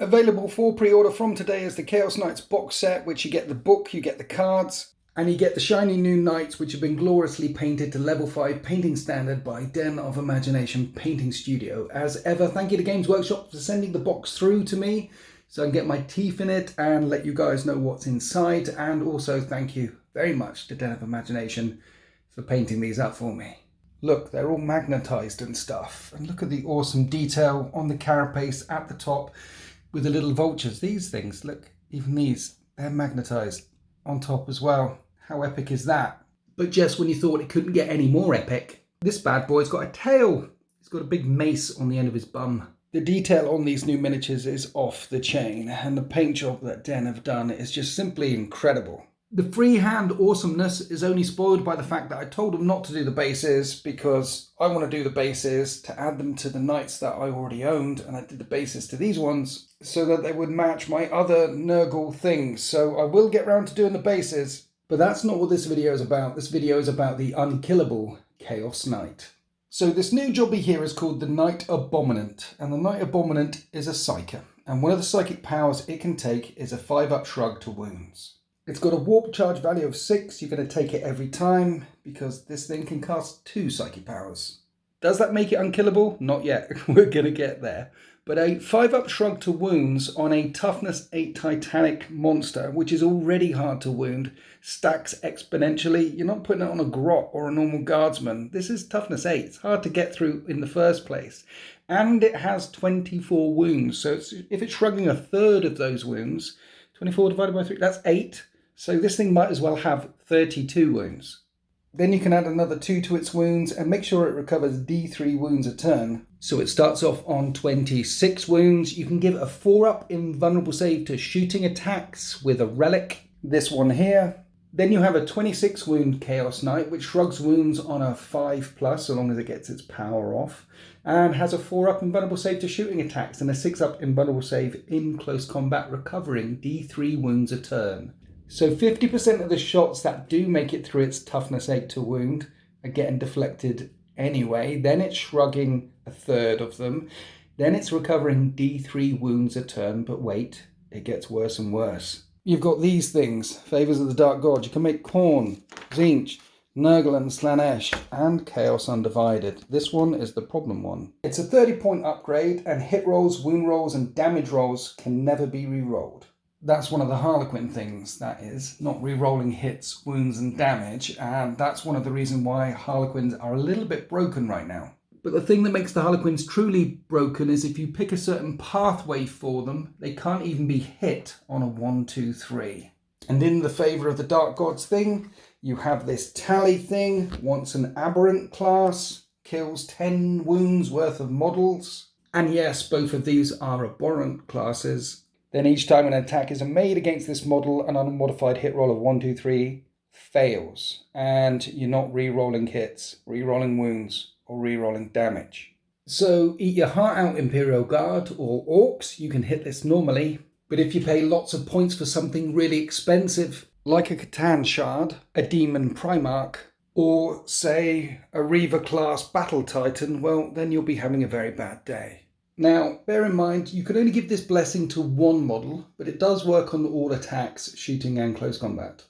Available for pre-order from today is the Chaos Knights box set, which you get the book, you get the cards, and you get the shiny new knights, which have been gloriously painted to level 5 painting standard by Den of Imagination Painting Studio. As ever, thank you to Games Workshop for sending the box through to me so I can get my teeth in it and let you guys know what's inside. And also thank you very much to Den of Imagination for painting these up for me. Look, they're all magnetized and stuff. And look at the awesome detail on the carapace at the top with the little vultures. These things, look, even these, they're magnetized on top as well. How epic is that? But just when you thought it couldn't get any more epic, this bad boy's got a tail. He's got a big mace on the end of his bum. The detail on these new miniatures is off the chain, and the paint job that Den have done is just simply incredible. The freehand awesomeness is only spoiled by the fact that I told them not to do the bases because I want to do the bases to add them to the knights that I already owned, and I did the bases to these ones so that they would match my other Nurgle things. So I will get round to doing the bases, but that's not what this video is about. This video is about the unkillable Chaos Knight. So this new jobby here is called the Knight Abominant, and the Knight Abominant is a psyker, and one of the psychic powers it can take is a 5-up shrug to wounds. It's got a warp charge value of 6. You're going to take it every time because this thing can cast 2 psychic powers. Does that make it unkillable? Not yet. We're going to get there. But a 5-up shrug to wounds on a toughness 8 Titanic monster, which is already hard to wound, stacks exponentially. You're not putting it on a grot or a normal guardsman. This is toughness 8. It's hard to get through in the first place. And it has 24 wounds. So if it's shrugging a third of those wounds, 24 divided by 3, that's 8. So this thing might as well have 32 wounds. Then you can add another 2 to its wounds and make sure it recovers D3 wounds a turn. So it starts off on 26 wounds. You can give a 4-up invulnerable save to shooting attacks with a relic. This one here. Then you have a 26 wound Chaos Knight, which shrugs wounds on a 5+, so long as it gets its power off, and has a 4-up invulnerable save to shooting attacks and a 6-up invulnerable save in close combat, recovering D3 wounds a turn. So 50% of the shots that do make it through its toughness 8 to wound are getting deflected anyway. Then it's shrugging a third of them. Then it's recovering D3 wounds a turn. But wait, it gets worse and worse. You've got these things, Favours of the Dark God. You can make Khorne, Tzeentch, Nurgle and Slaanesh, and Chaos Undivided. This one is the problem one. It's a 30-point upgrade, and hit rolls, wound rolls, and damage rolls can never be re-rolled. That's one of the Harlequin things, that is, not re-rolling hits, wounds and damage, and that's one of the reasons why Harlequins are a little bit broken right now. But the thing that makes the Harlequins truly broken is if you pick a certain pathway for them, they can't even be hit on a 1, 2, 3. And in the Favour of the Dark Gods thing, you have this tally thing, once an aberrant class, kills 10 wounds worth of models. And yes, both of these are abhorrent classes. Then each time an attack is made against this model, an unmodified hit roll of 1, 2, 3 fails. And you're not re-rolling hits, re-rolling wounds, or re-rolling damage. So eat your heart out, Imperial Guard or Orcs. You can hit this normally. But if you pay lots of points for something really expensive, like a Catan Shard, a Demon Primarch, or say a Reaver class Battle Titan, well, then you'll be having a very bad day. Now, bear in mind, you can only give this blessing to one model, but it does work on all attacks, shooting and close combat.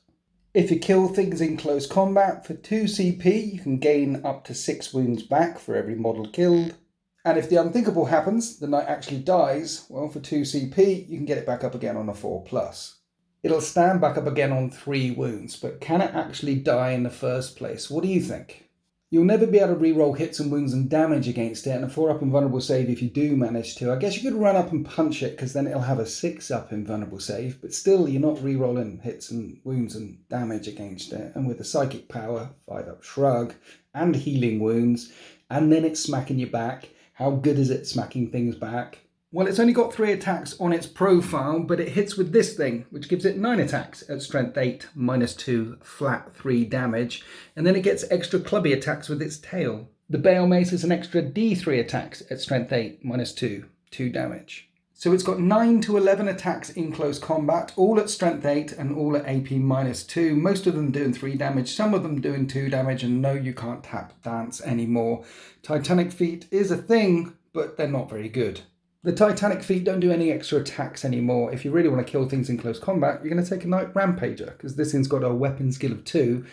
If you kill things in close combat, for 2 CP, you can gain up to 6 wounds back for every model killed. And if the unthinkable happens, the knight actually dies, well, for 2 CP, you can get it back up again on a 4+. It'll stand back up again on 3 wounds, but can it actually die in the first place? What do you think? You'll never be able to reroll hits and wounds and damage against it, and a 4-up invulnerable save if you do manage to. I guess you could run up and punch it, because then it'll have a 6-up invulnerable save, but still you're not rerolling hits and wounds and damage against it. And with the psychic power, 5-up shrug, and healing wounds, and then it's smacking you back. How good is it smacking things back? Well, it's only got 3 attacks on its profile, but it hits with this thing, which gives it 9 attacks at strength 8, -2, flat 3 damage. And then it gets extra clubby attacks with its tail. The Bale Mace is an extra D3 attacks at strength 8, -2, 2 damage. So it's got 9 to 11 attacks in close combat, all at strength 8 and all at AP -2. Most of them doing 3 damage, some of them doing 2 damage, and no, you can't tap dance anymore. Titanic feet is a thing, but they're not very good. The Titanic feat don't do any extra attacks anymore. If you really want to kill things in close combat, you're going to take a Knight Rampager, because this thing's got a weapon skill of 2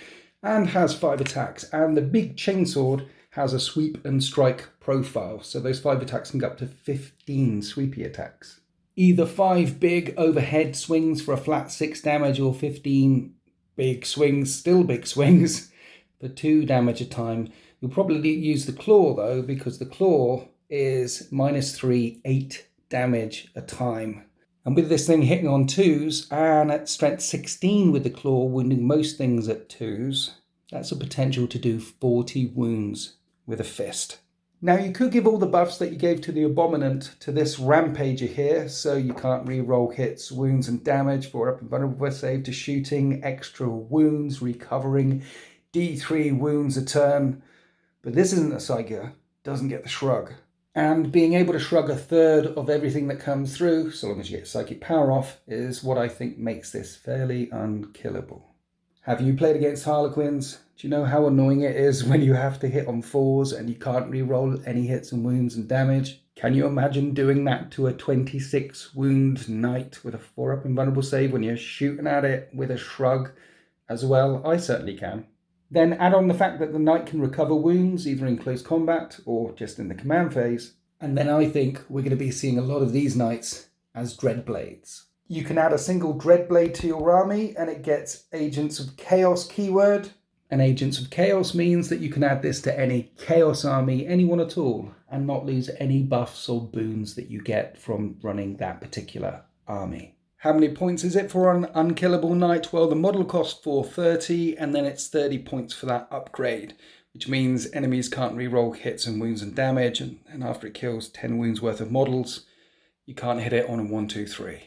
and has 5 attacks. And the big chainsword has a sweep and strike profile, so those 5 attacks can go up to 15 sweepy attacks. Either 5 big overhead swings for a flat 6 damage, or 15 big swings, still big swings, for 2 damage a time. You'll probably use the claw though, because the claw is -3, 8 damage a time. And with this thing hitting on 2s and at strength 16 with the claw, wounding most things at 2s, that's a potential to do 40 wounds with a fist. Now you could give all the buffs that you gave to the Abominant to this Rampager here, so you can't re-roll hits, wounds and damage, 4-up invulnerable save to shooting, extra wounds, recovering, D3 wounds a turn. But this isn't a Psyker, doesn't get the shrug. And being able to shrug a third of everything that comes through, so long as you get psychic power off, is what I think makes this fairly unkillable. Have you played against Harlequins? Do you know how annoying it is when you have to hit on 4s and you can't re-roll any hits and wounds and damage? Can you imagine doing that to a 26 wound knight with a 4-up invulnerable save when you're shooting at it with a shrug as well? I certainly can. Then add on the fact that the knight can recover wounds either in close combat or just in the command phase, and then I think we're going to be seeing a lot of these knights as Dreadblades. You can add a single Dreadblade to your army and it gets Agents of Chaos keyword. And Agents of Chaos means that you can add this to any Chaos army, anyone at all, and not lose any buffs or boons that you get from running that particular army. How many points is it for an unkillable knight? Well, the model costs 430 and then it's 30 points for that upgrade, which means enemies can't re-roll hits and wounds and damage, and after it kills 10 wounds worth of models, you can't hit it on a 1, 2, 3.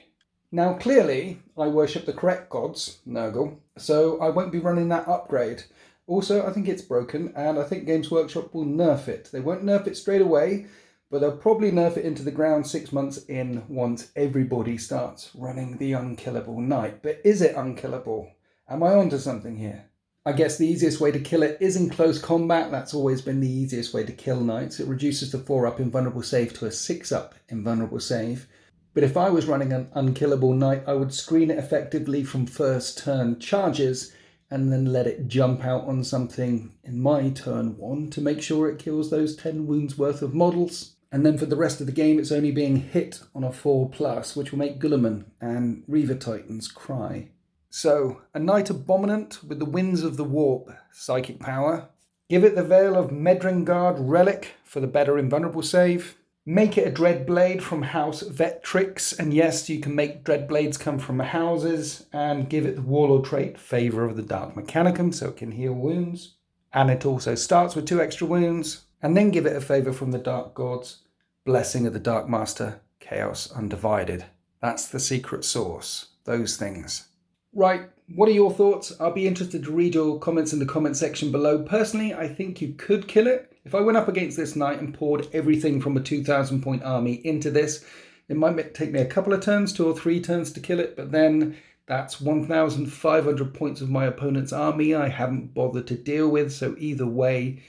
Now, clearly, I worship the correct gods, Nurgle, so I won't be running that upgrade. Also, I think it's broken, and I think Games Workshop will nerf it. They won't nerf it straight away, but they'll probably nerf it into the ground 6 months in once everybody starts running the unkillable knight. But is it unkillable? Am I onto something here? I guess the easiest way to kill it is in close combat. That's always been the easiest way to kill knights. It reduces the 4-up invulnerable save to a 6-up invulnerable save. But if I was running an unkillable knight, I would screen it effectively from first turn charges and then let it jump out on something in my turn 1 to make sure it kills those 10 wounds worth of models. And then for the rest of the game, it's only being hit on a 4+, which will make Guilliman and Reaver Titans cry. So, a Knight Abominant with the Winds of the Warp psychic power. Give it the Veil of Medringard Relic for the better invulnerable save. Make it a Dreadblade from House Vetrix, and yes, you can make Dreadblades come from houses, and give it the Warlord trait, Favour of the Dark Mechanicum, so it can heal wounds. And it also starts with 2 extra wounds, and then give it a favour from the Dark Gods, Blessing of the Dark Master, Chaos Undivided. That's the secret sauce, those things. Right, what are your thoughts? I'll be interested to read your comments in the comment section below. Personally, I think you could kill it. If I went up against this knight and poured everything from a 2,000 point army into this, it might take me a couple of turns, 2 or 3 turns to kill it, but then that's 1,500 points of my opponent's army I haven't bothered to deal with, so either way,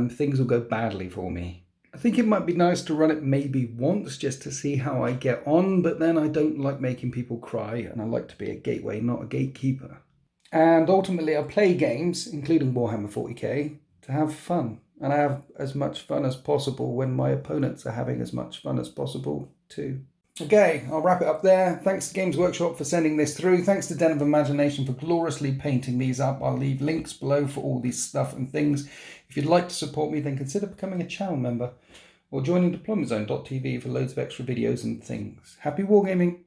things will go badly for me. I think it might be nice to run it maybe once just to see how I get on, but then I don't like making people cry, and I like to be a gateway, not a gatekeeper. And ultimately, I play games, including Warhammer 40k, to have fun. And I have as much fun as possible when my opponents are having as much fun as possible too. Okay, I'll wrap it up there. Thanks to Games Workshop for sending this through. Thanks to Den of Imagination for gloriously painting these up. I'll leave links below for all these stuff and things. If you'd like to support me, then consider becoming a channel member or joining deploymentzone.tv for loads of extra videos and things. Happy wargaming!